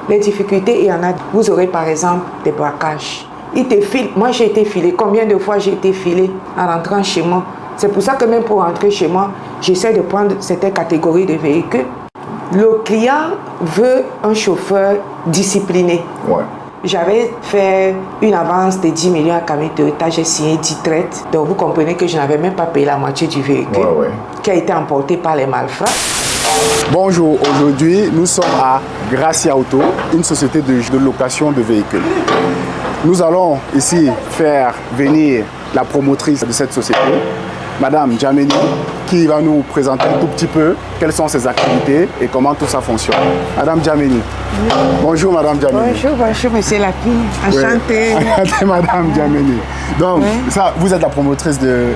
Les difficultés, il y en a. Vous aurez par exemple des braquages. Ils te filent. Moi, j'ai été filé. Combien de fois j'ai été filé en rentrant chez moi? C'est pour ça que même pour rentrer chez moi, j'essaie de prendre certaines catégories de véhicules. Le client veut un chauffeur discipliné. Ouais. J'avais fait une avance de 10 millions à Camille Toyota, j'ai signé 10 traites. Donc vous comprenez que je n'avais même pas payé la moitié du véhicule qui a été emporté par les malfrats. Bonjour, aujourd'hui nous sommes à Gracia Auto, une société de location de véhicules. Nous allons ici faire venir la promotrice de cette société, Madame Djameni, qui va nous présenter un tout petit peu quelles sont ses activités et comment tout ça fonctionne. Madame Djameni. Bonjour Madame Djameni. Bonjour Monsieur Lapi, enchantée. Enchantée Madame Djameni. Donc, ça, vous êtes la promotrice de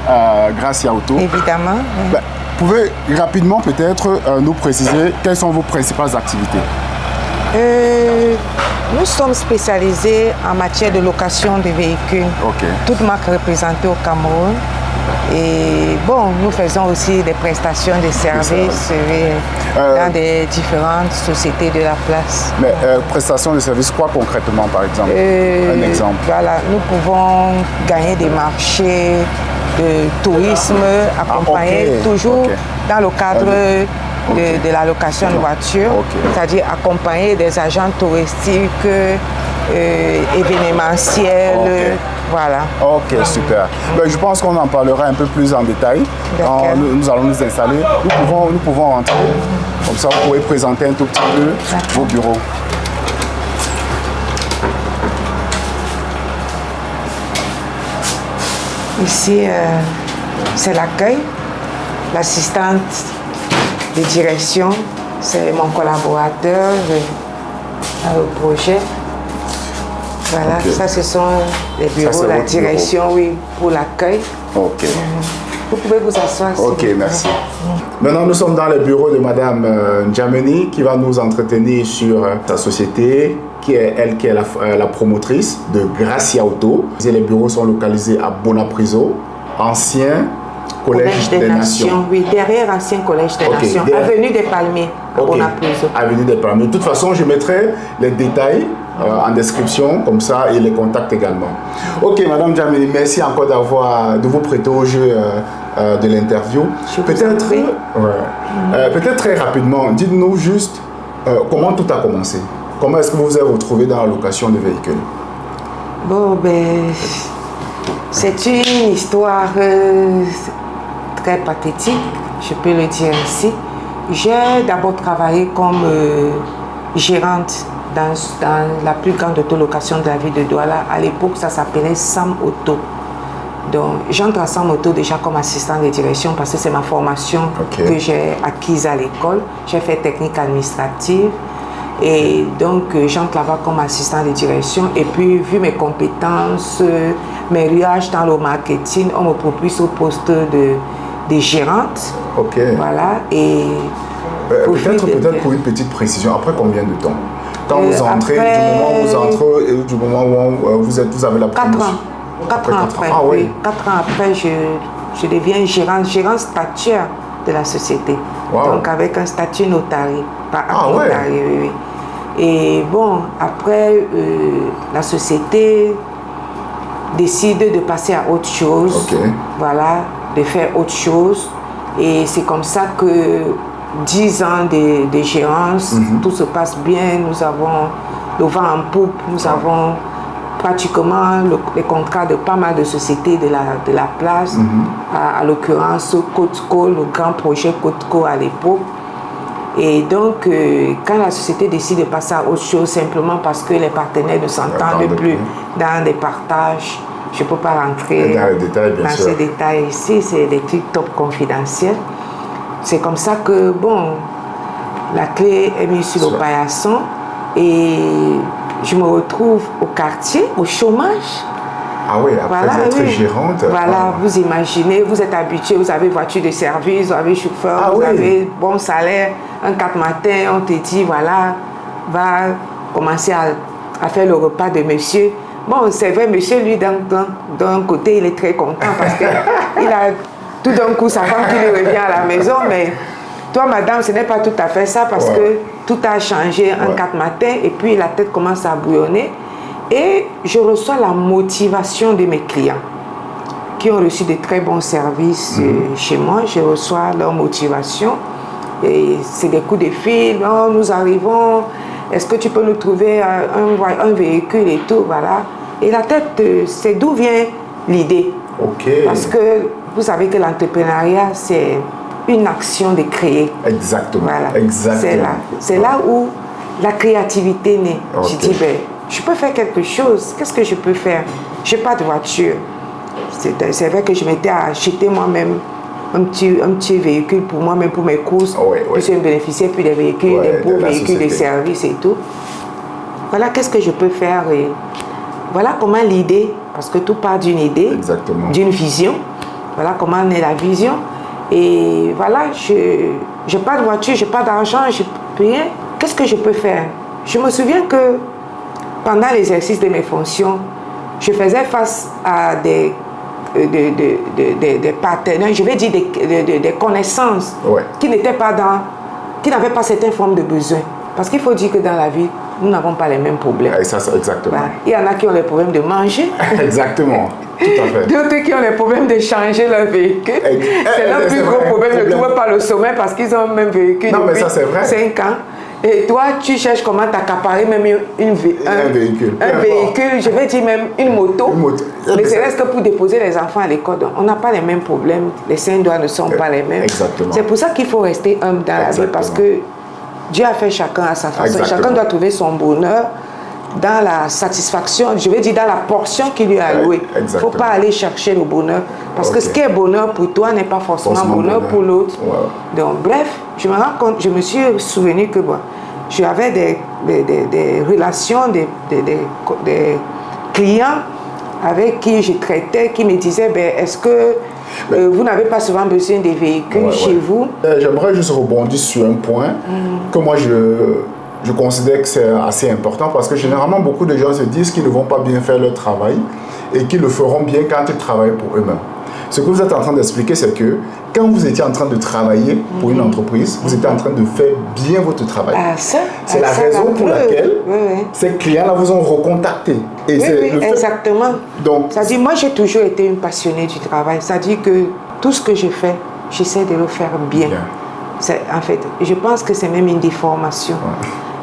Gracia Auto. Évidemment. Ben, pouvez rapidement peut-être nous préciser quelles sont vos principales activités? Nous sommes spécialisés en matière de location de véhicules. Toutes marques représentées au Cameroun. Et bon, nous faisons aussi des prestations de services dans des différentes sociétés de la place. Mais prestations de services, quoi concrètement par exemple? Un exemple. Voilà, nous pouvons gagner des marchés de tourisme, accompagner toujours dans le cadre de la location de voitures, c'est-à-dire accompagner des agents touristiques, événementiels. Voilà. Ok, super. Ben, je pense qu'on en parlera un peu plus en détail. Nous allons nous installer. Nous pouvons rentrer. Comme ça, vous pouvez présenter un tout petit peu vos bureaux. Ici, c'est l'accueil. L'assistante de direction, c'est mon collaborateur dans le projet. Voilà, ça ce sont les bureaux, la direction, pour l'accueil. Vous pouvez vous asseoir. Ok, merci. Maintenant, nous sommes dans les bureaux de Madame Djameni qui va nous entretenir sur sa société, qui est la promotrice de Gracia Auto. Les bureaux sont localisés à Bonapriso, ancien Collège des Nations. Oui, derrière ancien Collège des Nations, avenue des Palmiers, à Bonapriso. Avenue des Palmiers. De toute façon, je mettrai les détails en description, comme ça, et les contacts également. Ok, Madame Djameni, merci encore de vous prêter au jeu de l'interview. Peut-être très rapidement, dites-nous juste comment tout a commencé. Comment est-ce que vous vous êtes retrouvé dans la location de véhicules? Bon, ben, c'est une histoire très pathétique, je peux le dire ainsi. J'ai d'abord travaillé comme gérante dans la plus grande autolocation de la ville de Douala. À l'époque, ça s'appelait Sam Auto. Donc, j'entre à Sam Auto déjà comme assistant de direction parce que c'est ma formation que j'ai acquise à l'école. J'ai fait technique administrative et donc j'entre là-bas comme assistant de direction. Et puis, vu mes compétences, mes riages dans le marketing, on me propose au poste de gérante. Voilà. Et peut-être pour une petite précision, après combien de temps? Quand vous entrez, du moment où vous entrez et du moment où vous avez la promotion? 4 ans après. Ah, oui. 4 ans après, je deviens gérant statuaire de la société. Donc avec un statut notarié. Oui. Et bon, après, la société décide de passer à autre chose. Voilà, de faire autre chose. Et c'est comme ça que 10 ans de gérance, tout se passe bien, nous avons le vent en poupe, nous avons pratiquement les contrats de pas mal de sociétés de la place, à l'occurrence Côte-Co, le grand projet Côte-Co à l'époque. Et donc, quand la société décide de passer à autre chose, simplement parce que les partenaires ne s'entendent plus dans des partages, je ne peux pas rentrer dans ces détails ici, c'est des trucs top confidentiels. C'est comme ça que, bon, la clé est mise sur le paillasson et je me retrouve au quartier, au chômage. Ah oui, après être gérante. Voilà, vous imaginez, vous êtes habitué, vous avez voiture de service, vous avez chauffeur, vous avez bon salaire. Un 4 matin, on te dit, voilà, va commencer à faire le repas de monsieur. Bon, c'est vrai, monsieur, lui, d'un côté, il est très content parce qu'il a tout d'un coup sa femme qui lui revient à la maison, mais Toi, madame, ce n'est pas tout à fait ça parce que tout a changé un 4 matin et puis la tête commence à bouillonner. Et je reçois la motivation de mes clients qui ont reçu de très bons services chez moi. Je reçois leur motivation et c'est des coups de fil. Oh, nous arrivons, est-ce que tu peux nous trouver un véhicule et tout, voilà. Et la tête, c'est d'où vient l'idée. Parce que vous savez que l'entrepreneuriat, c'est une action de créer. Exactement. Voilà. Exactement. C'est là où la créativité naît. Je dis, ben, je peux faire quelque chose. Qu'est-ce que je peux faire? Je n'ai pas de voiture. C'est vrai que je m'étais acheté moi-même un petit véhicule pour moi-même, pour mes courses. Je suis bénéficiaire puis des véhicules, des beaux véhicules de service et tout. Voilà, qu'est-ce que je peux faire? Et voilà comment l'idée, parce que tout part d'une idée, d'une vision. Voilà comment naît la vision. Et voilà, je n'ai pas de voiture, je n'ai pas d'argent, je n'ai rien. Qu'est-ce que je peux faire? Je me souviens que pendant l'exercice de mes fonctions, je faisais face à des partenaires, je vais dire des connaissances qui n'étaient pas qui n'avaient pas certaines formes de besoins. Parce qu'il faut dire que dans la vie, nous n'avons pas les mêmes problèmes. Et ça, exactement. Voilà. Il y en a qui ont les problèmes de manger. Exactement. Tout à fait. D'autres qui ont les problèmes de changer leur véhicule. C'est leur plus gros problème de ne trouver pas le sommet parce qu'ils ont le même véhicule depuis 5 ans. Et toi, tu cherches comment t'accaparer même un véhicule. Je vais dire même une moto. Mais c'est reste que pour déposer les enfants à l'école, on n'a pas les mêmes problèmes. Les 5 doigts ne sont pas les mêmes. C'est pour ça qu'il faut rester humble dans la vie parce que Dieu a fait chacun à sa façon. Chacun doit trouver son bonheur dans la satisfaction, je veux dire dans la portion qu'il lui a allouée. Il ne faut pas aller chercher le bonheur. Parce que ce qui est bonheur pour toi n'est pas forcément bonheur pour l'autre. Donc bref, je me rends compte, je me suis souvenu que j'avais des relations, des clients avec qui je traitais, qui me disaient, est-ce que vous n'avez pas souvent besoin des véhicules chez vous? J'aimerais juste rebondir sur un point que moi je considère que c'est assez important parce que généralement beaucoup de gens se disent qu'ils ne vont pas bien faire leur travail et qu'ils le feront bien quand ils travaillent pour eux-mêmes. Ce que vous êtes en train d'expliquer, c'est que quand vous étiez en train de travailler pour une entreprise, vous étiez en train de faire bien votre travail. C'est la raison pour laquelle ces clients-là vous ont recontacté. Exactement. Donc, ça dit, moi j'ai toujours été une passionnée du travail. Ça dit que tout ce que je fais, j'essaie de le faire bien. En fait, je pense que c'est même une déformation.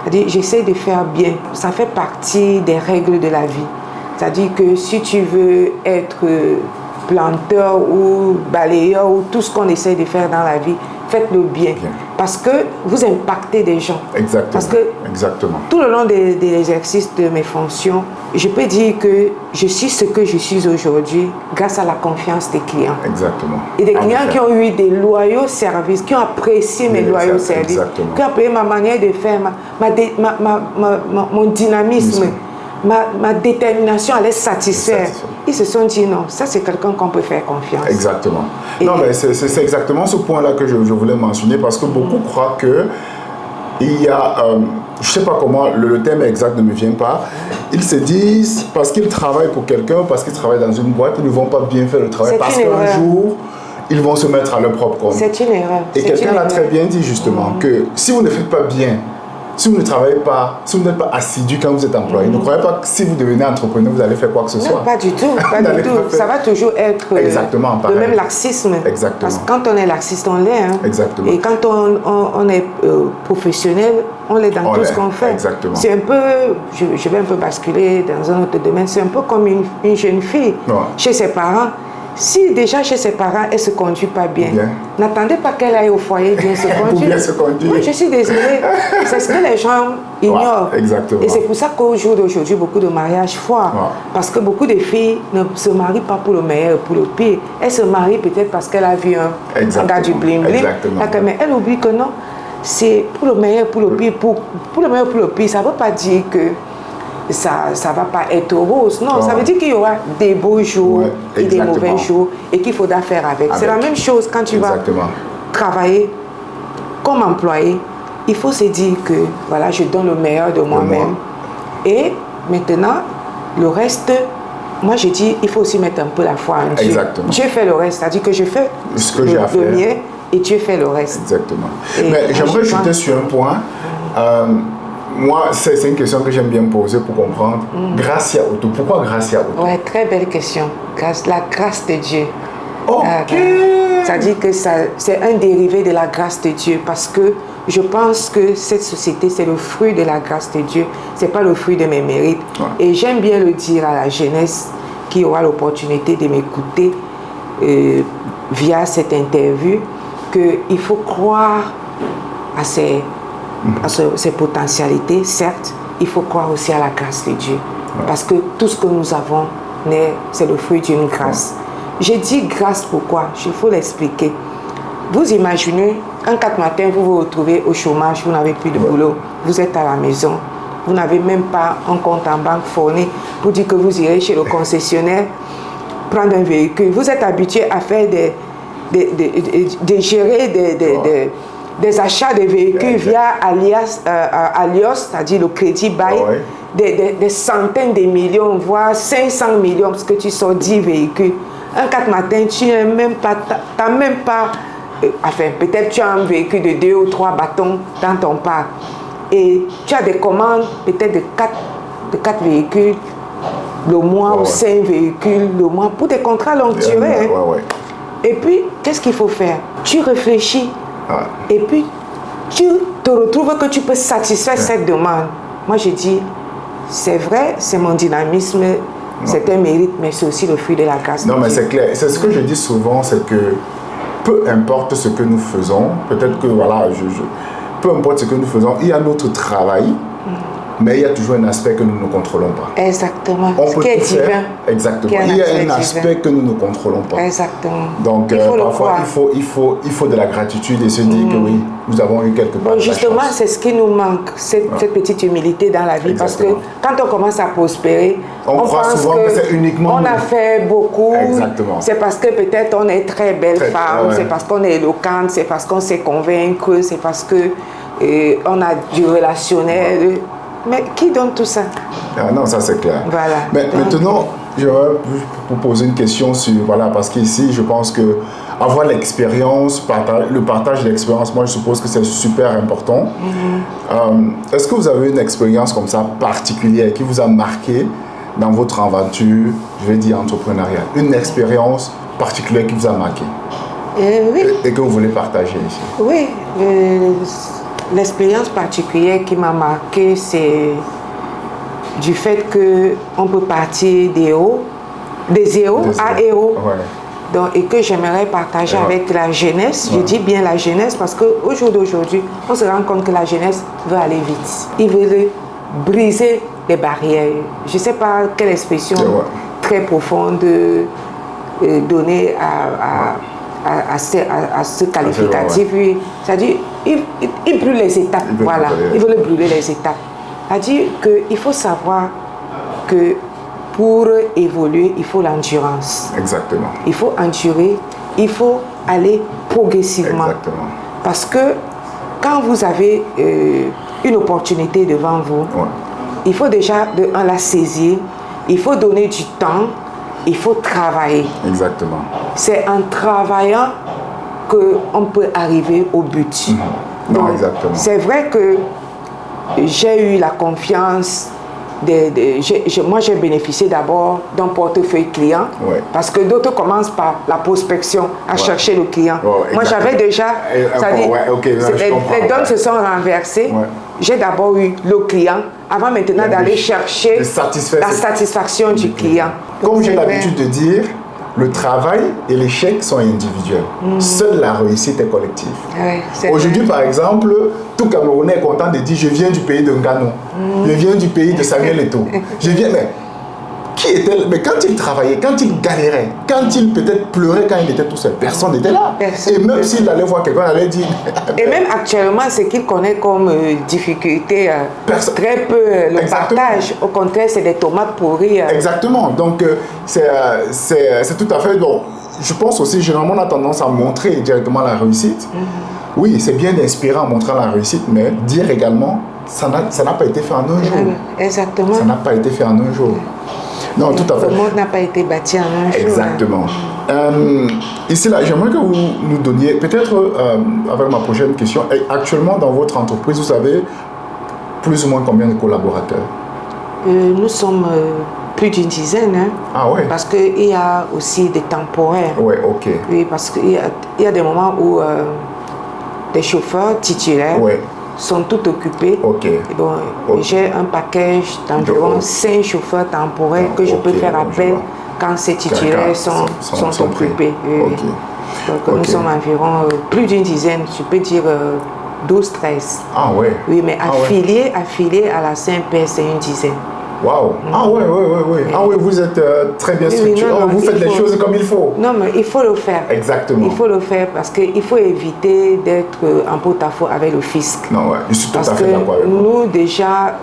C'est-à-dire, j'essaie de faire bien. Ça fait partie des règles de la vie. C'est-à-dire que si tu veux être planteur ou balayeur ou tout ce qu'on essaie de faire dans la vie, faites-le bien. Parce que vous impactez des gens. Parce que tout le long de l'exercice de mes fonctions, je peux dire que je suis ce que je suis aujourd'hui grâce à la confiance des clients. Et des clients qui ont eu des loyaux services, qui ont apprécié mes loyaux services, qui ont apprécié ma manière de faire, mon dynamisme, ma détermination à les satisfaire. Ils se sont dit non, ça c'est quelqu'un qu'on peut faire confiance. Non, mais c'est exactement ce point-là que je voulais mentionner parce que beaucoup croient que il y a, je ne sais pas comment, le terme exact ne me vient pas, ils se disent parce qu'ils travaillent pour quelqu'un, parce qu'ils travaillent dans une boîte, ils ne vont pas bien faire le travail parce qu'un jour, ils vont se mettre à leur propre compte. C'est une erreur. Et quelqu'un l'a très bien dit justement que si vous ne faites pas bien, si vous ne travaillez pas, si vous n'êtes pas assidu quand vous êtes employé, ne croyez pas que si vous devenez entrepreneur, vous allez faire quoi que ce soit. Pas du tout, pas du tout. Ça va toujours être le même laxisme. Parce que quand on est laxiste, on l'est. Et quand on est professionnel, on l'est dans tout ce qu'on fait. C'est un peu, je vais un peu basculer dans un autre domaine, c'est un peu comme une jeune fille chez ses parents. Si déjà chez ses parents, elle ne se conduit pas bien, n'attendez pas qu'elle aille au foyer bien se conduire. Moi, je suis désolée. C'est ce que les gens ignorent. Et c'est pour ça qu'au jour d'aujourd'hui, beaucoup de mariages foirent. Parce que beaucoup de filles ne se marient pas pour le meilleur ou pour le pire. Elles se marient peut-être parce qu'elle a vu un gars du bling-bling. Mais elle oublie que non, c'est pour le meilleur, pour le pire. Pour le meilleur, pour le pire, ça ne veut pas dire que ça ne va pas être rose. Non, ça veut dire qu'il y aura des beaux jours et des mauvais jours et qu'il faudra faire avec. C'est la même chose quand tu vas travailler comme employé. Il faut se dire que voilà, je donne le meilleur de moi-même. Et maintenant, le reste, moi je dis, il faut aussi mettre un peu la foi en Dieu. Dieu fait le reste, c'est-à-dire que je fais le mien et Dieu fait le reste. Exactement. Mais j'aimerais chuter sur un point. Moi, c'est une question que j'aime bien poser pour comprendre. Gracia Auto. Pourquoi Gracia Auto? Ouais, très belle question. La grâce de Dieu. Ok. Ça dit que c'est un dérivé de la grâce de Dieu parce que je pense que cette société, c'est le fruit de la grâce de Dieu. C'est pas le fruit de mes mérites. Ouais. Et j'aime bien le dire à la jeunesse qui aura l'opportunité de m'écouter via cette interview qu'il faut croire à ses potentialités, certes, il faut croire aussi à la grâce de Dieu. Ouais. Parce que tout ce que nous avons, c'est le fruit d'une grâce. Ouais. J'ai dit grâce pourquoi? Il faut l'expliquer. Vous imaginez, un 4 matin, vous vous retrouvez au chômage, vous n'avez plus de boulot, vous êtes à la maison, vous n'avez même pas un compte en banque fourni pour dire que vous irez chez le concessionnaire prendre un véhicule. Vous êtes habitué à faire de gérer des achats de véhicules via Alios, c'est-à-dire le crédit bail, des centaines de millions, voire 500 millions, parce que tu sors 10 véhicules. Un 4 matin, tu n'as même pas, enfin, peut-être tu as un véhicule de 2 ou 3 bâtons dans ton parc. Et tu as des commandes peut-être de 4 véhicules le mois ou 5 véhicules le mois pour des contrats longue durée. Et puis, qu'est-ce qu'il faut faire? Tu réfléchis. Et puis, tu te retrouves que tu peux satisfaire cette demande. Moi, je dis, c'est vrai, c'est mon dynamisme, c'est un mérite, mais c'est aussi le fruit de la grâce. Non, mais c'est clair. C'est ce que je dis souvent, c'est que peu importe ce que nous faisons, peut-être que, voilà, peu importe ce que nous faisons, il y a notre travail, mais il y a toujours un aspect que nous ne contrôlons pas. Exactement. On peut qui est divin. Exactement. Il y a un aspect que nous ne contrôlons pas. Exactement. Donc, parfois, il faut de la gratitude et se dire que oui, nous avons eu quelque part. Bon, justement, c'est ce qui nous manque, cette petite humilité dans la vie. Exactement. Parce que quand on commence à prospérer, on croit pense souvent que c'est uniquement on a fait beaucoup. Exactement. C'est parce que peut-être on est très belle femme, c'est parce qu'on est éloquente, c'est parce qu'on sait convaincre, c'est parce que on a du relationnel. Mais qui donne tout ça? Non, ça c'est clair. Voilà. Mais maintenant, je vais vous poser une question sur, voilà, parce qu'ici, je pense que avoir l'expérience, le partage de l'expérience, moi je suppose que c'est super important. Est-ce que vous avez une expérience comme ça particulière qui vous a marqué dans votre aventure, je vais dire entrepreneuriale? Une expérience particulière qui vous a marqué? Oui. Et que vous voulez partager ici? Oui. L'expérience particulière qui m'a marqué, c'est du fait qu'on peut partir des zéros à héros. Donc, et que j'aimerais partager avec la jeunesse. Je dis bien la jeunesse parce qu'au jour d'aujourd'hui, on se rend compte que la jeunesse veut aller vite. Ils veulent briser les barrières. Je ne sais pas quelle expression très profonde donner à ce qualificatif. C'est-à-dire, il brûle les étapes. Il veut brûler les étapes. C'est-à-dire qu'il faut savoir que pour évoluer, il faut l'endurance. Exactement. Il faut endurer, il faut aller progressivement. Exactement. Parce que quand vous avez une opportunité devant vous, il faut déjà la saisir, il faut donner du temps, il faut travailler. Exactement. C'est en travaillant qu'on peut arriver au but. Non, exactement. C'est vrai que j'ai eu la confiance. Moi, j'ai bénéficié d'abord d'un portefeuille client parce que d'autres commencent par la prospection à chercher le client. Moi, j'avais déjà... les donnes se sont renversées. J'ai d'abord eu le client avant maintenant d'aller chercher la satisfaction du client. Comme j'ai l'habitude de dire, le travail et l'échec sont individuels. Seule la réussite est collective. Aujourd'hui, par exemple, tout Camerounais est content de dire « Je viens du pays de Ngano. Je viens du pays de Samuel Eto'o. Je viens... » Mais quand il travaillait, quand il galérait, quand il peut-être pleurait quand il était tout seul, personne n'était là. Et même s'il allait voir quelqu'un, il allait dire... Et même actuellement, ce qu'il connaît comme difficulté, très peu le partage. Au contraire, c'est des tomates pourries. Exactement. Donc, c'est tout à fait... Donc, je pense aussi, généralement, on a tendance à montrer directement la réussite. Oui, c'est bien d'inspirer en montrant la réussite, mais dire également, ça n'a pas été fait en un jour. Exactement. Ça n'a pas été fait en un jour. Non, tout à fait. Le monde n'a pas été bâti en un jour. Exactement. Ici, là, j'aimerais que vous nous donniez, peut-être avec ma prochaine question, actuellement dans votre entreprise, vous avez plus ou moins combien de collaborateurs? Nous sommes plus d'une dizaine. Hein, ah ouais. Parce qu'il y a aussi des temporaires. Oui, ok. Oui, parce qu'il y a des moments où des chauffeurs titulaires sont tout occupés. Ok. Et bon, j'ai un package d'environ 5 chauffeurs temporaires que je peux faire appel quand ces titulaires sont occupés. Oui. Donc nous sommes environ plus d'une dizaine, je peux dire 12-13. Ah ouais. Oui, mais affiliés à la CMPS, c'est une dizaine. Waouh! Ah ouais. Ah oui, vous êtes très bien structuré. Vous faites les choses comme il faut. Non, mais il faut le faire. Exactement. Il faut le faire parce qu'il faut éviter d'être en porte-à-faux avec le fisc. Non, ouais, je suis tout à fait d'accord avec vous. Nous, déjà,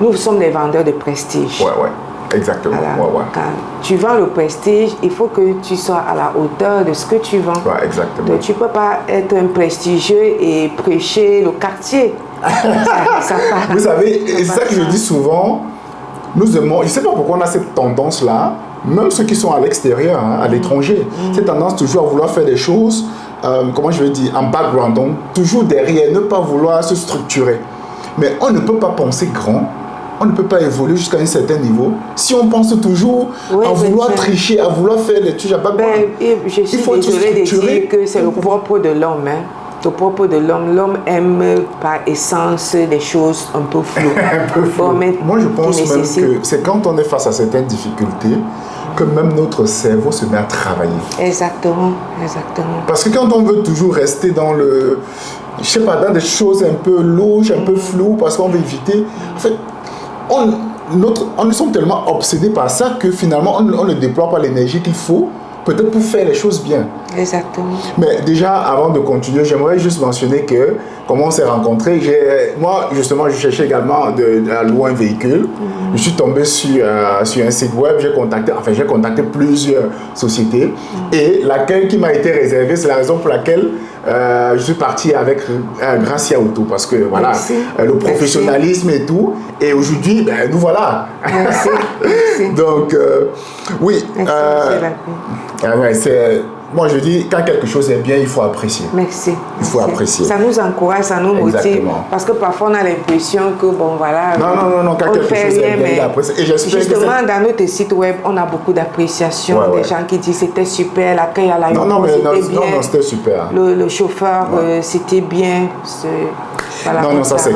nous sommes des vendeurs de prestige. Ouais. Exactement. Voilà. Quand tu vends le prestige, il faut que tu sois à la hauteur de ce que tu vends. Ouais, exactement. Donc, tu ne peux pas être un prestigieux et prêcher le quartier. ça Vous savez, c'est ça que je dis souvent, nous aimons, je ne sais pas pourquoi on a cette tendance-là, même ceux qui sont à l'extérieur, hein, à l'étranger, cette tendance toujours à vouloir faire des choses, comment je vais dire, en background, donc toujours derrière, ne pas vouloir se structurer. Mais on ne peut pas penser grand, on ne peut pas évoluer jusqu'à un certain niveau si on pense toujours à vouloir tricher, à vouloir faire des trucs à background. Je suis désolée de dire que c'est le propre de l'homme. Hein. Le propre de l'homme. L'homme aime par essence des choses un peu floues. Un peu flou. Moi, je pense même que c'est quand on est face à certaines difficultés que même notre cerveau se met à travailler. Exactement. Parce que quand on veut toujours rester dans le... Je sais pas, dans des choses un peu louches, un peu floues, parce qu'on veut éviter... En fait, nous sommes tellement obsédés par ça que finalement, on ne déploie pas l'énergie qu'il faut peut-être pour faire les choses bien. Exactement. Mais déjà, avant de continuer, j'aimerais juste mentionner que, comment on s'est rencontrés, moi, justement, je cherchais également à louer un véhicule. Je suis tombé sur un site web, j'ai contacté plusieurs sociétés. Et laquelle qui m'a été réservée, c'est la raison pour laquelle je suis parti avec Gracia Auto. Parce que, voilà, le professionnalisme et tout. Et aujourd'hui, nous voilà. Merci. Donc, oui. Moi, je dis, quand quelque chose est bien, il faut apprécier. Merci. Il faut apprécier. Ça nous encourage, ça nous motive. Parce que parfois, on a l'impression que, bon, voilà. Non, quand quelque chose est bien, il apprécie. Et justement, dans notre site web, on a beaucoup d'appréciation. Des gens qui disent c'était super, l'accueil à l'aéroport, c'était bien. Non, c'était super. Le chauffeur, c'était bien. Voilà, non, ça c'est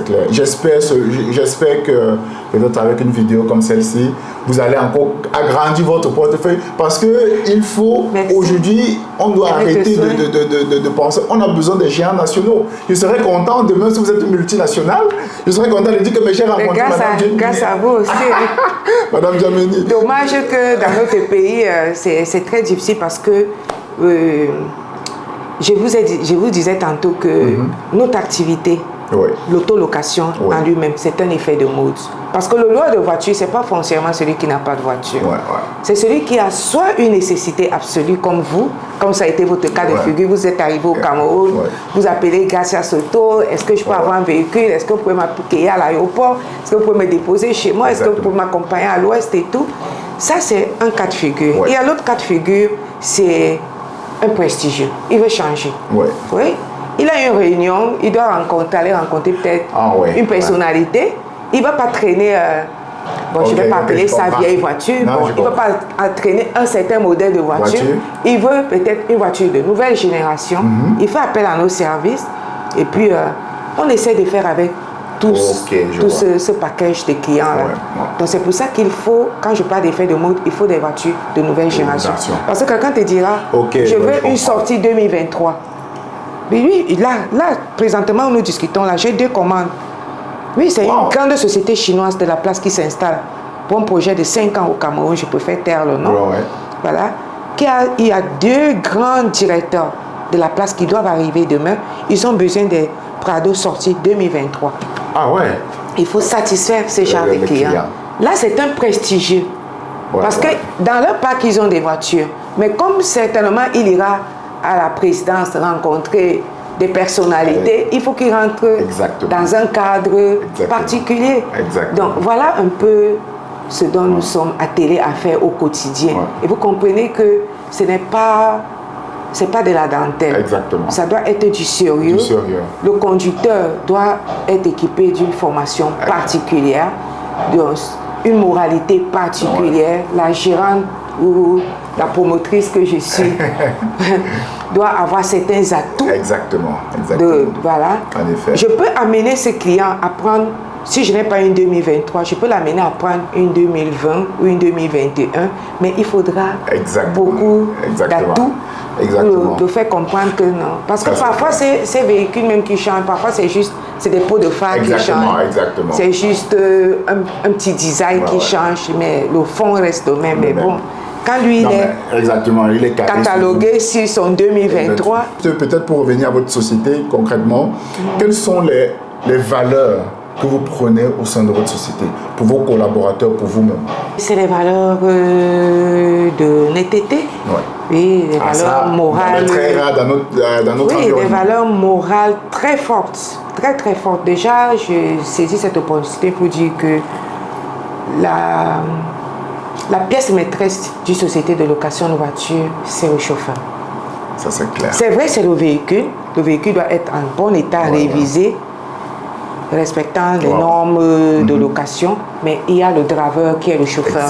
clair, J'espère que peut-être avec une vidéo comme celle-ci, vous allez encore agrandir votre portefeuille parce que il faut, aujourd'hui, on doit arrêter de penser, on a besoin des géants nationaux. Je serais content demain si vous êtes une multinationale, je serais content de dire que mes chers rencontrés Madame Djameni. Grâce à vous aussi. Madame Djameni. Dommage que dans notre pays, c'est très difficile parce que je vous disais tantôt que notre activité, l'autolocation en lui-même, c'est un effet de mode. Parce que le loueur de voiture, ce n'est pas foncièrement celui qui n'a pas de voiture. C'est celui qui a soit une nécessité absolue comme vous, comme ça a été votre cas de figure, vous êtes arrivé au Cameroun, vous appelez Gracia Auto, est-ce que je peux avoir un véhicule, est-ce que vous pouvez m'accueillir à l'aéroport, est-ce que vous pouvez me déposer chez moi, est-ce que vous pouvez m'accompagner à l'ouest et tout. Ça, c'est un cas de figure. Et à l'autre cas de figure, c'est un prestigieux. Il veut changer. Oui. Il a une réunion, il doit aller rencontrer peut-être une personnalité. Il ne va pas traîner, je ne vais pas appeler sa vieille voiture, il ne va pas traîner un certain modèle de voiture. Il veut peut-être une voiture de nouvelle génération. Il fait appel à nos services et puis on essaie de faire avec tout ce package de clients-là. Donc c'est pour ça qu'il faut, quand je parle d'effet de mode, il faut des voitures de nouvelle génération. Parce que quelqu'un te dira, je veux une sortie 2023. Mais oui, là, présentement, nous discutons, là, j'ai 2 commandes. Oui, c'est une grande société chinoise de la place qui s'installe pour un projet de 5 ans au Cameroun, je préfère taire le nom. Voilà. Il y a 2 grands directeurs de la place qui doivent arriver demain. Ils ont besoin des Prado sorties 2023. Ah ouais. Il faut satisfaire ces genres de clients. Là, c'est un prestigieux. Parce que dans leur parc, ils ont des voitures. Mais comme certainement, il ira à la présidence rencontrer des personnalités, il faut qu'il rentre dans un cadre particulier. Donc, voilà un peu ce dont nous sommes attelés à faire au quotidien. Et vous comprenez que ce n'est pas... C'est pas de la dentelle. Exactement. Ça doit être du sérieux. Le conducteur doit être équipé d'une formation particulière, une moralité particulière. La gérante ou la promotrice que je suis doit avoir certains atouts. Exactement. Voilà. En effet. Je peux amener ce client à prendre, si je n'ai pas une 2023, je peux l'amener à prendre une 2020 ou une 2021, mais il faudra beaucoup d'atouts pour te faire comprendre que non. Parce que parfois, ces véhicules même qui changent, parfois c'est des pots de phare qui changent. C'est juste un petit design qui change, mais le fond reste le même. Mais bon, quand lui, il est catalogué sur son 2023. Peut-être pour revenir à votre société concrètement, quelles sont les valeurs que vous prenez au sein de votre société, pour vos collaborateurs, pour vous-même? C'est les valeurs de netteté. Oui, des valeurs morales. Très rare dans notre environnement. Des valeurs morales très fortes. Très, très fortes. Déjà, je saisis cette opportunité pour dire que la pièce maîtresse d'une société de location de voiture, c'est le chauffeur. Ça, c'est clair. C'est vrai, c'est le véhicule. Le véhicule doit être en bon état, révisé, respectant les normes de location, mais il y a le driver qui est le chauffeur,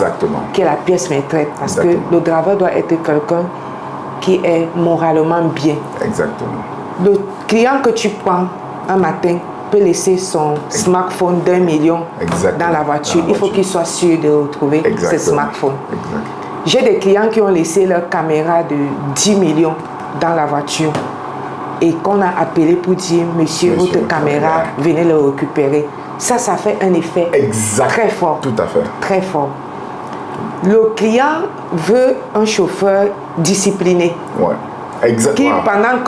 qui est la pièce maîtresse, parce que le driver doit être quelqu'un qui est moralement bien. Le client que tu prends un matin peut laisser son smartphone d'1 million dans la voiture. Il faut qu'il soit sûr de retrouver ce smartphone. J'ai des clients qui ont laissé leur caméra de 10 millions dans la voiture et qu'on a appelé pour dire, monsieur, votre caméra, venez le récupérer. Ça fait un effet très fort. Tout à fait. Très fort. Le client veut un chauffeur discipliné. Qui, pendant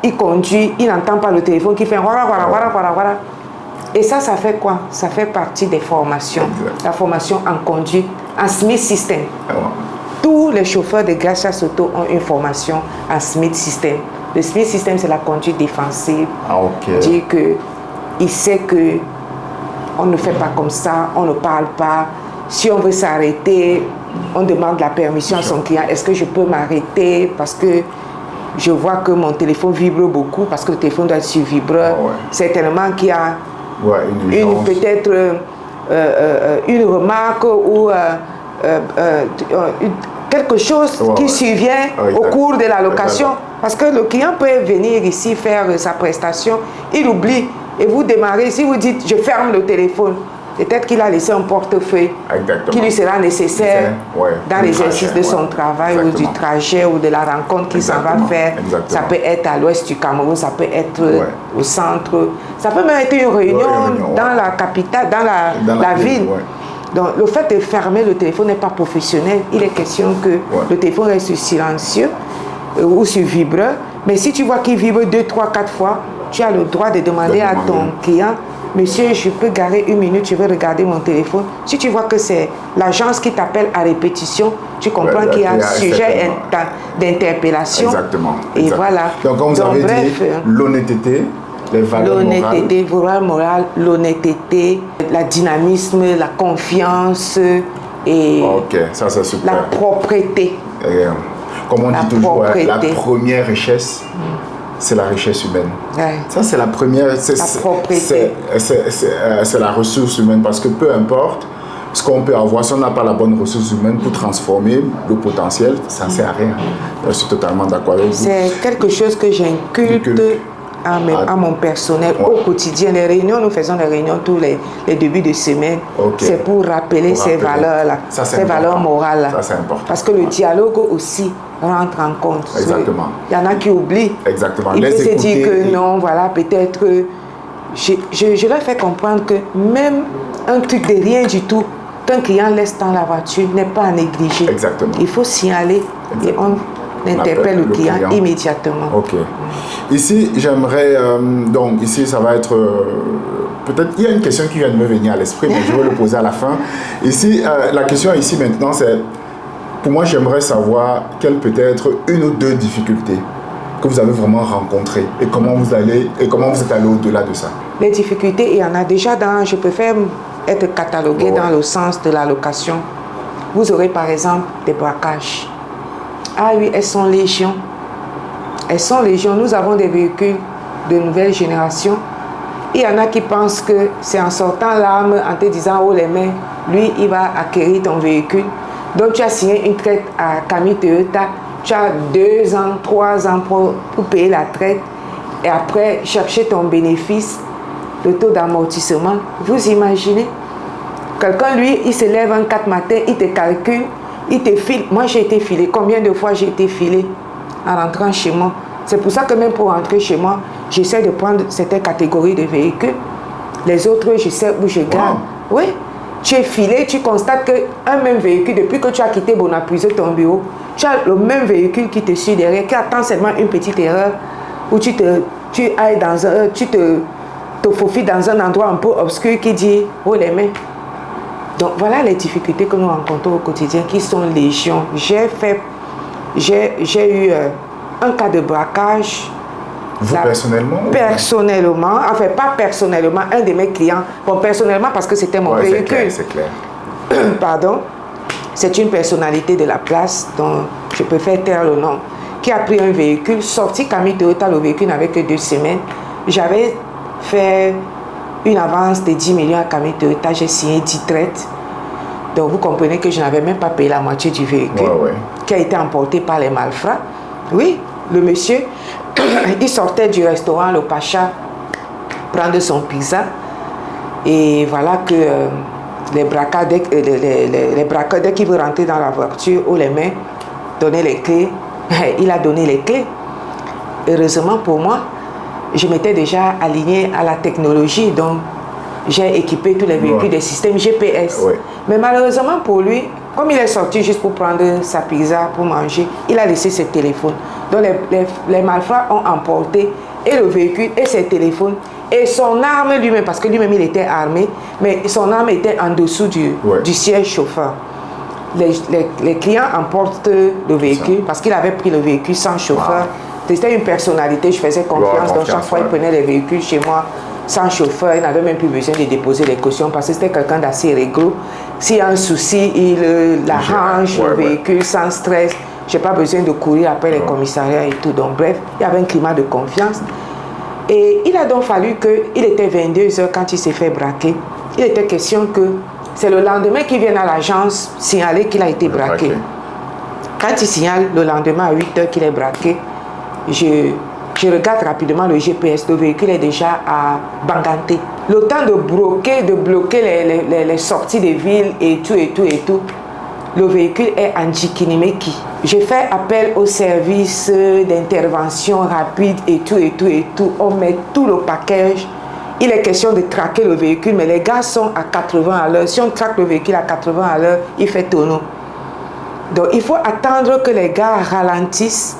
qu'il conduit, il n'entend pas le téléphone, qui fait voilà. Et ça fait quoi? Ça fait partie des formations. La formation en conduite, en Smith System. Tous les chauffeurs de Gracia Auto ont une formation en Smith System. Le Smith System, c'est la conduite défensive. Dire que il sait que on ne fait pas comme ça, on ne parle pas. Si on veut s'arrêter, on demande la permission à son client. Est-ce que je peux m'arrêter parce que je vois que mon téléphone vibre beaucoup, parce que le téléphone doit être sur vibreur. Certainement qu'il y a peut-être une remarque ou quelque chose qui survient au cours de la location. Parce que le client peut venir ici faire sa prestation, il oublie et vous démarrez. Si vous dites je ferme le téléphone, peut-être qu'il a laissé un portefeuille qui lui sera nécessaire dans l'exercice de son travail ou du trajet ou de la rencontre qu'il s'en va faire. Ça peut être à l'ouest du Cameroun, ça peut être au centre, ça peut même être une réunion dans la capitale, dans la ville. Donc le fait de fermer le téléphone n'est pas professionnel. Il est question que le téléphone reste silencieux ou sur vibreur. Mais si tu vois qu'il vibre 2, 3, 4 fois, tu as le droit de demander à ton client, monsieur, je peux garer une minute, je veux regarder mon téléphone. Si tu vois que c'est l'agence qui t'appelle à répétition, tu comprends qu'il y a un sujet d'interpellation. Et voilà. Donc, comme vous avez dit, l'honnêteté, les valeurs morales. L'honnêteté, valeurs morales, l'honnêteté, la dynamisme, la confiance et ça c'est super. La propreté. Comme on dit toujours, la première richesse, c'est la richesse humaine. Ça, c'est la première. C'est la ressource humaine, parce que peu importe ce qu'on peut avoir, si on n'a pas la bonne ressource humaine pour transformer le potentiel, ça ne sert à rien. Je suis totalement d'accord avec vous. C'est quelque chose que j'inculque à mon personnel au quotidien. Les réunions, nous faisons des réunions tous les débuts de semaine. C'est pour rappeler ces valeurs-là, ces valeurs morales-là. Ça, c'est important. Parce que le dialogue aussi rentre en compte. Il y en a qui oublient. Il peut se dire que non, voilà, peut-être. Je leur fais comprendre que même un truc de rien du tout qu'un client laisse dans la voiture n'est pas à négliger. Il faut signaler et on interpelle le client immédiatement. Ici, j'aimerais... donc, ici, ça va être... peut-être, il y a une question qui vient de me venir à l'esprit, mais je vais le poser à la fin. Ici, la question ici maintenant, c'est... Pour moi, j'aimerais savoir quelle peut être une ou deux difficultés que vous avez vraiment rencontrées et comment vous êtes allé au-delà de ça. Les difficultés, il y en a déjà dans... Je préfère être cataloguées dans le sens de la location. Vous aurez par exemple des braquages. Ah oui, elles sont légion. Elles sont légion. Nous avons des véhicules de nouvelle génération. Il y en a qui pensent que c'est en sortant l'arme, en te disant oh les mains, lui il va acquérir ton véhicule. Donc tu as signé une traite à Camille Toyota. Tu as 2 ans, 3 ans pour payer la traite. Et après, chercher ton bénéfice, le taux d'amortissement. Vous imaginez? Quelqu'un, lui, il se lève un 4 matin, il te calcule, il te file. Moi, j'ai été filé. Combien de fois j'ai été filé en rentrant chez moi? C'est pour ça que même pour rentrer chez moi, j'essaie de prendre certaines catégories de véhicules. Les autres, je sais où je garde. Wow. Oui. Tu es filé, tu constates qu'un même véhicule, depuis que tu as quitté Bonaprise, ton bureau, tu as le même véhicule qui te suit derrière, qui attend seulement une petite erreur, où tu ailles dans tu te faufiles dans un endroit un peu obscur qui dit « Oh les mains ». Donc voilà les difficultés que nous rencontrons au quotidien qui sont légion. J'ai eu un cas de braquage. Vous personnellement? Personnellement, enfin pas personnellement, un de mes clients. Bon, personnellement parce que c'était mon véhicule. C'est clair. Pardon. C'est une personnalité de la place dont je préfère taire le nom, qui a pris un véhicule, sorti Camille Toyota, le véhicule n'avait que 2 semaines. J'avais fait une avance de 10 millions à Camille Toyota, j'ai signé 10 traites. Donc vous comprenez que je n'avais même pas payé la moitié du véhicule qui a été emporté par les malfrats. Oui, le monsieur, il sortait du restaurant Le Pacha prendre son pizza et voilà que les braqueurs, dès qu'il veut rentrer dans la voiture ou les mains, donner les clés, il a donné les clés. Heureusement pour moi, je m'étais déjà aligné à la technologie, donc j'ai équipé tous les véhicules des systèmes GPS. Mais malheureusement pour lui, comme il est sorti juste pour prendre sa pizza, pour manger, il a laissé ses téléphones. Donc les malfrats ont emporté et le véhicule et ses téléphones et son arme lui-même, parce que lui-même il était armé, mais son arme était en dessous du siège chauffeur. Les clients emportent le véhicule parce qu'il avait pris le véhicule sans chauffeur. C'était une personnalité, je faisais confiance, donc chaque fois il prenait les véhicules chez moi sans chauffeur, il n'avait même plus besoin de déposer les cautions parce que c'était quelqu'un d'assez réglo. S'il y a un souci, il arrange le véhicule sans stress. Je n'ai pas besoin de courir après les commissariats et tout. Donc bref, il y avait un climat de confiance. Et il a donc fallu qu'il était 22 h quand il s'est fait braquer. Il était question que c'est le lendemain qu'il vienne à l'agence signaler qu'il a été braqué. Quand il signale le lendemain à 8 h qu'il est braqué, je regarde rapidement le GPS, le véhicule est déjà à Banganté. Le temps de bloquer les sorties des villes et tout, le véhicule est en Djikinimeki. J'ai fait appel au service d'intervention rapide et tout. On met tout le package. Il est question de traquer le véhicule, mais les gars sont à 80 à l'heure. Si on traque le véhicule à 80 à l'heure, il fait tonneau. Donc il faut attendre que les gars ralentissent.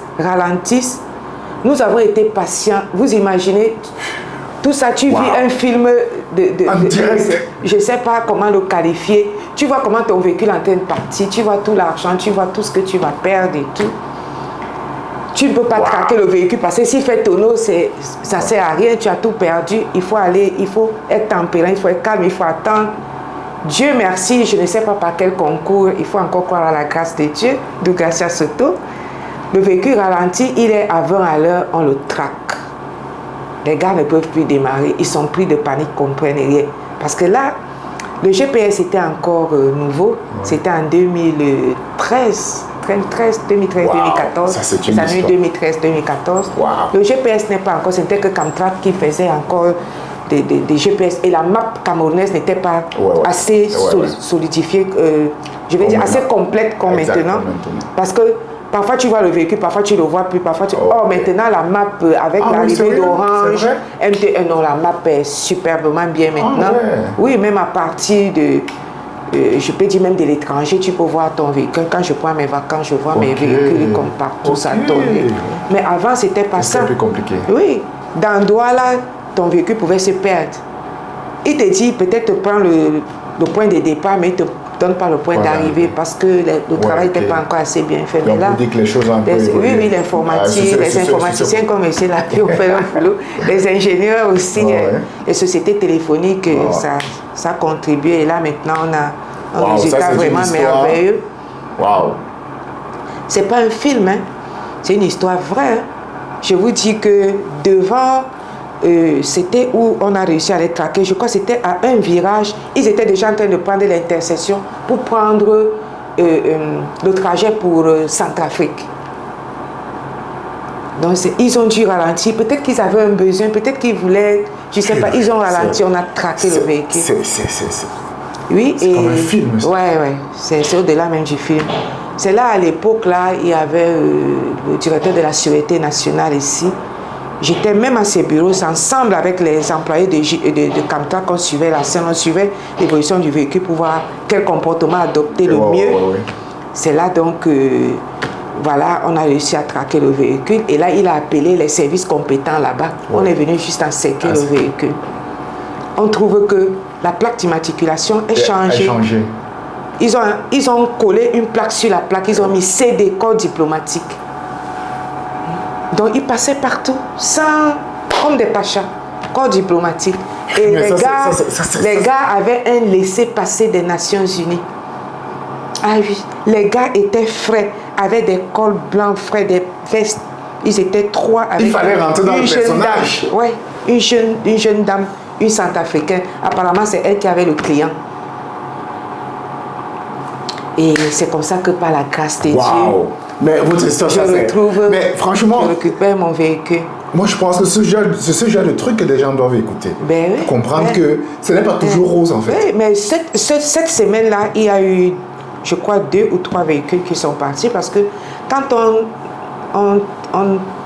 Nous avons été patients. Vous imaginez, tout ça, tu vis un film je ne sais pas comment le qualifier. Tu vois comment ton véhicule est en train de partir, tu vois tout l'argent, tu vois tout ce que tu vas perdre et tout. Tu ne peux pas traquer le véhicule parce que s'il fait tonneau, ça ne sert à rien, tu as tout perdu. Il faut être tempérant, il faut être calme, il faut attendre. Dieu merci, je ne sais pas par quel concours, il faut encore croire à la grâce de Dieu, de Gracia Soto. Le véhicule ralentit, il est à 20 à l'heure, on le traque. Les gars ne peuvent plus démarrer, ils sont pris de panique, ils ne comprennent rien. Parce que là, le GPS était encore nouveau, c'était en 2013, 2014, les années 2013-2014. Le GPS n'est pas encore, c'était que Camtrack qui faisait encore des GPS et la map camerounaise n'était pas assez solidifiée, je vais dire assez complète comme maintenant. Parce que parfois tu vois le véhicule, parfois tu le vois plus, parfois tu... Oh, maintenant la map avec l'arrivée d'Orange, MTN, non, la map est superbement bien maintenant. Oui, même à partir de... je peux dire même de l'étranger, tu peux voir ton véhicule. Quand je prends mes vacances, je vois mes véhicules comme partout, ça tourne. Mais avant, c'était pas ça. C'était plus compliqué. Oui. Dans Douala, ton véhicule pouvait se perdre. Il te dit, peut-être prends le point de départ, mais ils ne te donnent pas le point d'arrivée parce que le travail n'était pas encore assez bien fait. Mais là, on dit que les choses ont un peu évolué. Oui, l'informatique, les informaticiens comme M. Lapie ont fait leur boulot, les ingénieurs aussi, les sociétés téléphoniques, ça a contribué. Et là, maintenant, on a un résultat vraiment merveilleux. Waouh! C'est pas un film, hein. C'est une histoire vraie. Hein. Je vous dis que devant, c'était où on a réussi à les traquer. Je crois que c'était à un virage. Ils étaient déjà en train de prendre l'intersection pour prendre le trajet pour Centrafrique. Donc, ils ont dû ralentir. Peut-être qu'ils avaient un besoin, peut-être qu'ils voulaient, je ne sais pas, ils ont ralenti, on a traqué le véhicule. Oui, c'est comme un film. Ouais, c'est au-delà même du film. C'est là, à l'époque, là, il y avait le directeur de la Sûreté nationale ici. J'étais même à ses bureaux, ensemble avec les employés de Camtra, qu'on suivait la scène, on suivait l'évolution du véhicule pour voir quel comportement adopter le mieux. C'est là donc, voilà, on a réussi à traquer le véhicule. Et là, il a appelé les services compétents là-bas. On est venu juste encercler le véhicule. On trouve que la plaque d'immatriculation est changée. Ils ont collé une plaque sur la plaque, ils ont mis CD, corps diplomatique. Donc ils passaient partout, comme des pachas, corps diplomatique. Et les gars avaient un laissez-passer des Nations Unies. Ah oui, les gars étaient frais, avaient des cols blancs frais, des vestes. Ils étaient trois avec il fallait rentrer dans le personnage. Oui, une jeune dame, une centrafricaine. Apparemment, c'est elle qui avait le client. Et c'est comme ça que par la grâce de Dieu, mais votre histoire, mais franchement, je récupère mon véhicule. Moi, je pense que c'est ce genre de truc que les gens doivent écouter. Pour comprendre que ce n'est pas toujours rose, en fait. Oui, mais cette semaine-là, il y a eu, je crois, 2 ou 3 véhicules qui sont partis parce que quand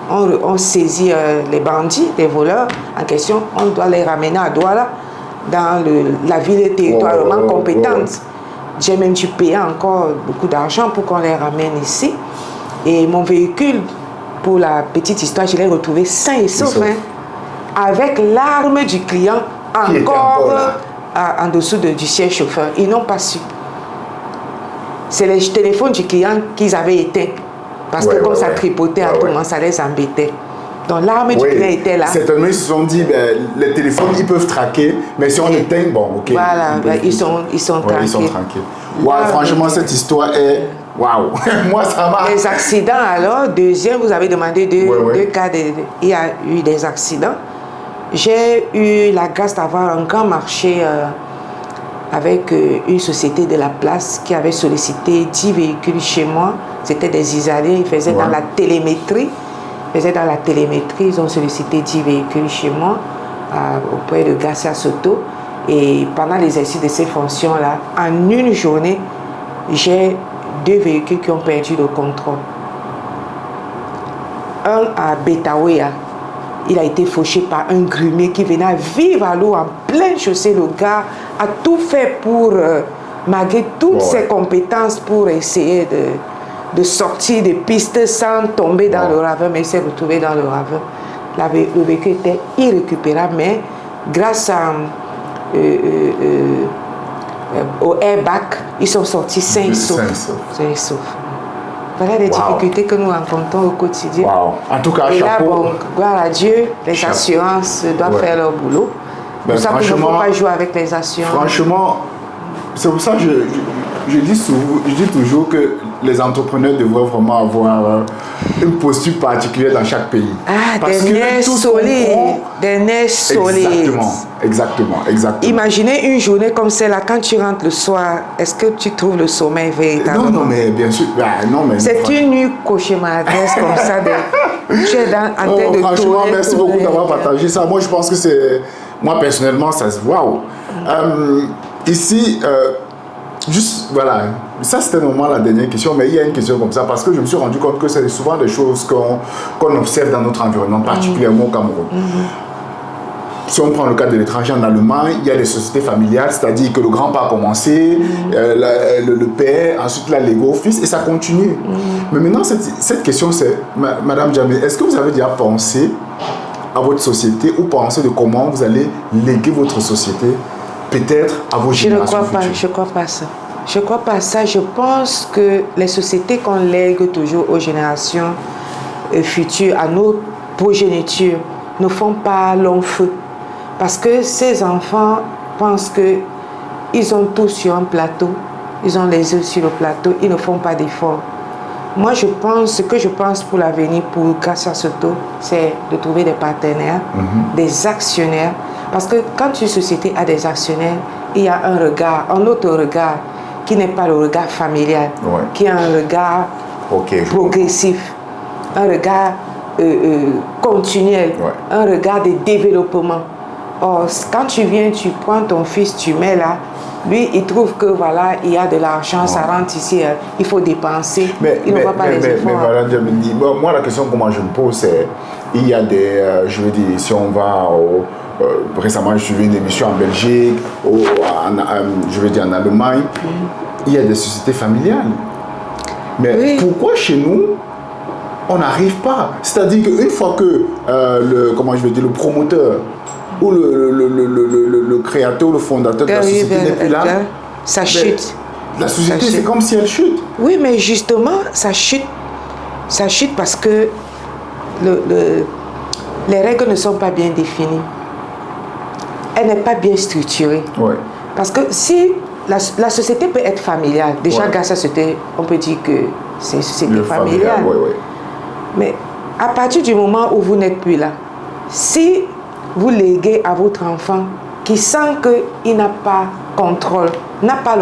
on saisit les bandits, les voleurs en question, on doit les ramener à Douala, dans la ville territorialement compétente. J'ai même dû payer encore beaucoup d'argent pour qu'on les ramène ici. Et mon véhicule, pour la petite histoire, je l'ai retrouvé sain et sauf, avec l'arme du client encore en dessous du siège chauffeur. Ils n'ont pas su. C'est les téléphones du client qu'ils avaient éteints. Parce que comme ça tripotait à tout le monde, ça les embêtait. Donc l'arme du client était là. Certainement, ils se sont dit, les téléphones, ils peuvent traquer, mais si on éteint, bon, ok. Voilà, ils sont tranquilles. Ils sont tranquilles. Wow, franchement, cette histoire est... Waouh. Moi, ça m'a... Les accidents, alors, deuxième, vous avez demandé deux cas, il y a eu des accidents. J'ai eu la grâce d'avoir un grand marché avec une société de la place qui avait sollicité 10 véhicules chez moi. C'était des Israéliens, ils faisaient dans la télémétrie. Ils ont sollicité 10 véhicules chez moi auprès de Garcia Soto. Et pendant l'exercice de ces fonctions-là, en une journée, j'ai 2 véhicules qui ont perdu le contrôle. Un à Betawea, il a été fauché par un grumier qui venait à vivre à l'eau en pleine chaussée. Le gars a tout fait pour, malgré toutes ses compétences, pour essayer de sortir des pistes sans tomber dans le ravin, mais il s'est retrouvé dans le ravin. Le véhicule était irrécupérable, mais grâce au airbag, ils sont sortis sains et saufs. Voilà les difficultés que nous rencontrons au quotidien. En tout cas, et là, bon, gloire à Dieu, les assurances doivent faire leur boulot. C'est pour ça qu'il ne faut pas jouer avec les assurances. Franchement, c'est pour ça que je dis toujours que les entrepreneurs devraient vraiment avoir une posture particulière dans chaque pays. Des nerfs solides. Exactement. Imaginez une journée comme celle-là, quand tu rentres le soir, est-ce que tu trouves le sommeil véritablement? Non, mais bien sûr. C'est une nuit cauchemardesque comme ça. Tu es en train de franchement, merci beaucoup d'avoir partagé ça. Moi, je pense que c'est... Moi, personnellement, ça se... Waouh! Ici... juste, voilà, ça c'était normalement la dernière question, mais il y a une question comme ça, parce que je me suis rendu compte que c'est souvent des choses qu'on observe dans notre environnement, particulièrement au Cameroun. Si on prend le cas de l'étranger en Allemagne, il y a des sociétés familiales, c'est-à-dire que le grand-père a commencé, le père, ensuite la légo fils, et ça continue. Mais maintenant, cette question c'est, Madame Djamé, est-ce que vous avez déjà pensé à votre société ou pensé de comment vous allez léguer votre société peut-être à vos générations futures? Je ne crois pas ça. Je ne crois pas ça. Je pense que les sociétés qu'on lègue toujours aux générations futures, à nos progénitures, ne font pas long feu. Parce que ces enfants pensent qu'ils ont tout sur un plateau, ils ont les œufs sur le plateau, ils ne font pas d'efforts. Moi, ce que je pense pour l'avenir, pour Gracia Soto, c'est de trouver des partenaires, des actionnaires. Parce que quand une société a des actionnaires, il y a un autre regard, qui n'est pas le regard familial, qui est un regard progressif, un regard continuel, un regard de développement. Or, quand tu viens, tu prends ton fils, tu mets là, lui, il trouve que voilà, il y a de l'argent, ça rentre ici, il faut dépenser, il ne voit pas les efforts. Mais voilà, moi, la question que moi je me pose, c'est, il y a des, je veux dire, si on va récemment, je suivi une émission en Belgique, je veux dire en Allemagne, il y a des sociétés familiales. Mais pourquoi chez nous, on n'arrive pas? C'est-à-dire qu'une fois que le promoteur ou le créateur, le fondateur de la société n'est plus là, ça chute. La société, c'est comme si elle chute. Oui, mais justement, ça chute. Ça chute parce que les règles ne sont pas bien définies. Elle n'est pas bien structurée. Parce que si la société peut être familiale, déjà grâce à société, on peut dire que c'est une société familiale. Mais à partir du moment où vous n'êtes plus là, si vous léguez à votre enfant qui sent qu'il n'a pas contrôle, n'a pas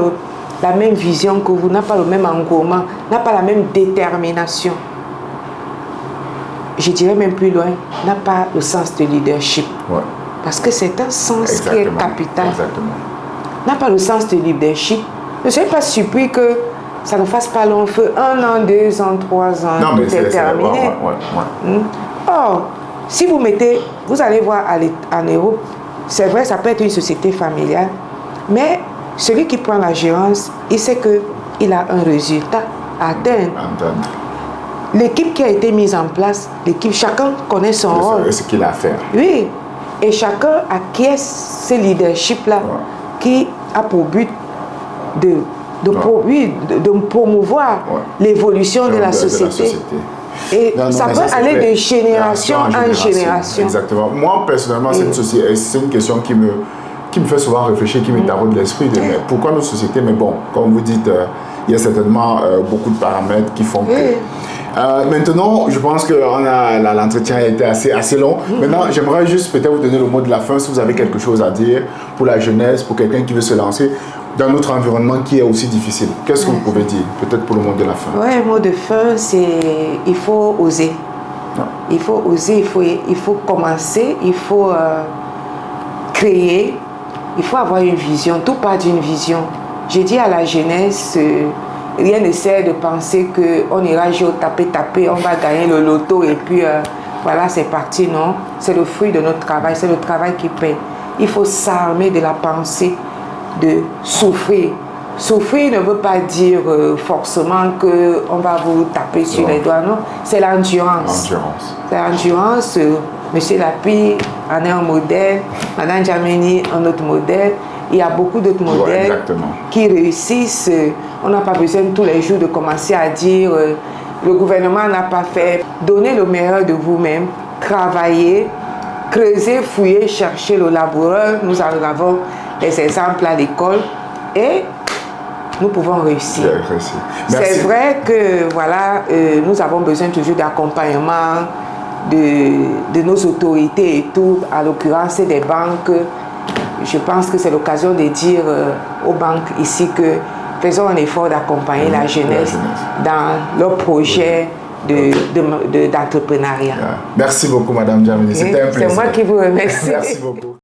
la même vision que vous, n'a pas le même engouement, n'a pas la même détermination, je dirais même plus loin, n'a pas le sens de leadership. Parce que c'est un sens qui est capital. N'a pas le sens de leadership. Ne soyez pas surpris que ça ne fasse pas long feu. 1 an, 2 ans, 3 ans, tout est terminé. Or, si vous allez voir en Europe, c'est vrai, ça peut être une société familiale, mais celui qui prend la gérance, il sait qu'il a un résultat à atteindre. L'équipe qui a été mise en place, chacun connaît son rôle. Ce qu'il a à faire. Oui, et chacun acquiesce ce leadership-là qui a pour but de promouvoir l'évolution de la société. Et ça peut aller de génération en génération. Exactement. Moi, personnellement, c'est une question qui me fait souvent réfléchir, qui me taraude l'esprit. Mais pourquoi nos sociétés? Mais bon, comme vous dites, il y a certainement beaucoup de paramètres qui font que... maintenant, je pense que l'entretien a été assez long. Maintenant, j'aimerais juste peut-être vous donner le mot de la fin, si vous avez quelque chose à dire pour la jeunesse, pour quelqu'un qui veut se lancer dans notre environnement qui est aussi difficile. Qu'est-ce que vous pouvez dire, peut-être pour le mot de la fin? Oui, le mot de fin, c'est il faut oser. Il faut oser, il faut commencer, il faut créer, il faut avoir une vision. Tout part d'une vision. J'ai dit à la jeunesse, rien ne sert de penser qu'on ira jouer au taper, on va gagner le loto et puis voilà, c'est parti. Non, c'est le fruit de notre travail, c'est le travail qui paie. Il faut s'armer de la pensée de souffrir. Souffrir ne veut pas dire forcément qu'on va vous taper sur les doigts, non. C'est l'endurance. C'est l'endurance. Monsieur Lapi en est un modèle, Madame Djameni un autre modèle. Il y a beaucoup d'autres modèles qui réussissent. On n'a pas besoin tous les jours de commencer à dire le gouvernement n'a pas fait. Donnez le meilleur de vous-même, travaillez, creusez, fouillez, cherchez le laboureur. Nous en avons des exemples à l'école et nous pouvons réussir. C'est vrai que voilà, nous avons besoin toujours d'accompagnement de nos autorités et tout, à l'occurrence des banques. Je pense que c'est l'occasion de dire aux banques ici que faisons un effort d'accompagner la jeunesse dans leurs projets d'entrepreneuriat. Merci beaucoup, Madame Djameni. C'était un plaisir. C'est moi qui vous remercie. Merci beaucoup.